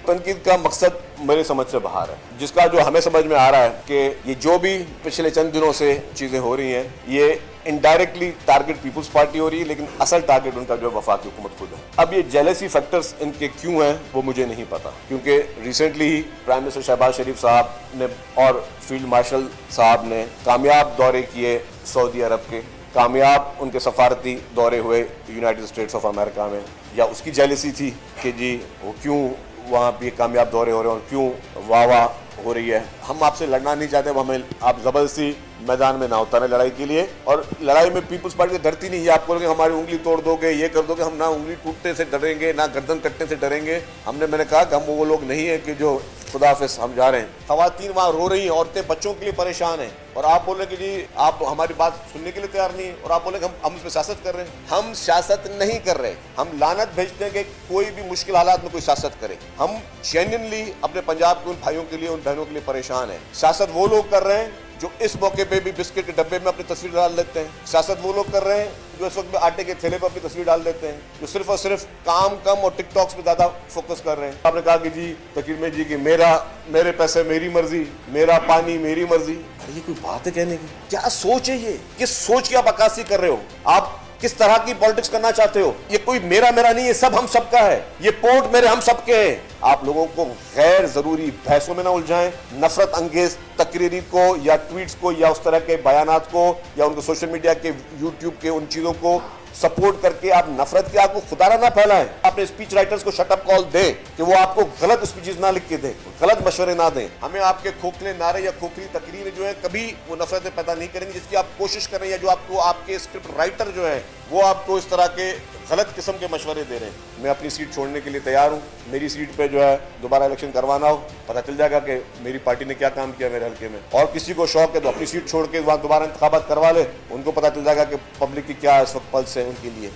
तनकीद का मकसद मेरे समझ से बाहर है। जिसका जो हमें समझ में आ रहा है कि ये जो भी पिछले चंद दिनों से चीजें हो रही हैं, ये इनडायरेक्टली टारगेट पीपुल्स पार्टी हो रही है, लेकिन असल टारगेट उनका जो वफाकी हुकूमत खुद है। अब ये जेलसी फैक्टर्स इनके क्यों हैं वो मुझे नहीं पता, क्योंकि रिसेंटली ही प्राइम मिनिस्टर शहबाज शरीफ साहब ने और फील्ड मार्शल साहब ने कामयाब दौरे किए सऊदी अरब के, कामयाब उनके सफारती दौरे हुए यूनाइटेड स्टेट्स ऑफ अमेरिका में, या उसकी जेलसी थी कि जी वो क्यों वहाँ पे कामयाब दौरे हो रहे हैं और क्यों वाह वाह हो रही है। हम आपसे लड़ना नहीं चाहते, हमें आप जबरदस्ती मैदान में ना उतारे लड़ाई के लिए, और लड़ाई में पीपल्स पार्टी डरती नहीं है। आप बोलोगे हमारी उंगली तोड़ दोगे, ये कर दोगे, हम ना उंगली टूटने से डरेंगे ना गर्दन कटने से डरेंगे। मैंने कहा कि हम वो लोग नहीं है कि जो खुदा हाफिज़ हम जा रहे हैं। खवातीन वहाँ रो रही हैं, औरतें बच्चों के लिए परेशान हैं, और आप बोल रहे हैं कि जी आप हमारी बात सुनने के लिए तैयार नहीं है, और आप बोले कि हम उस पर सियासत कर रहे हैं। हम सियासत नहीं कर रहे, हम लानत भेजते हैं कि कोई भी मुश्किल हालात में कोई सियासत करे। हम जेन्युइनली अपने पंजाब के उन भाइयों के लिए, उन बहनों के लिए परेशान हैं। सियासत वो लोग कर रहे हैं जो इस मौके पे भी बिस्किट के डब्बे में अपनी तस्वीर डाल देते हैं। सियासत वो लोग कर रहे हैं जो इस वक्त आटे के थैले पर अपनी तस्वीर डाल देते हैं, जो सिर्फ और सिर्फ काम कम और टिकटॉक्स पे ज्यादा फोकस कर रहे हैं। आपने कहा कि जी तकीर में जी कि मेरे पैसे मेरी मर्जी, मेरा पानी मेरी मर्जी। ये कोई बात है कहने की? क्या सोच है ये? किस सोच की आप अक्कासी कर रहे हो? आप किस तरह की पॉलिटिक्स करना चाहते हो? ये कोई मेरा नहीं, ये सब हम सबका है। ये पोर्ट मेरे हम सबके हैं। आप लोगों को गैर जरूरी बहसों में ना उलझाएं, नफरत अंगेज तकरीरी को या ट्वीट्स को या उस तरह के बयानात को या उनको सोशल मीडिया के यूट्यूब के उन चीजों को सपोर्ट करके आप नफरत की आग को खुदारा ना फैलाएं। अपने स्पीच राइटर्स को शटअप कॉल दें कि वो आपको गलत स्पीचेस ना लिख के दें, गलत मशवरे ना दें। हमें आपके खोखले नारे या खोखली तकरीरें जो है कभी वो नफरतें पैदा नहीं करेंगी जिसकी आप कोशिश कर रहे हैं, या जो आपको आपके स्क्रिप्ट राइटर जो है वो आपको इस तरह के गलत किस्म के मशवरे दे रहे हैं। मैं अपनी सीट छोड़ने के लिए तैयार हूँ। मेरी सीट पे जो है दोबारा इलेक्शन करवाना हो, पता चल जाएगा कि मेरी पार्टी ने क्या काम किया मेरे हल्के में। और किसी को शौक है तो अपनी सीट छोड़ के वहाँ दोबारा इंतखाबात करवा ले, उनको पता चल जाएगा कि पब्लिक की क्या इस वक्त पल्स है उनके लिए।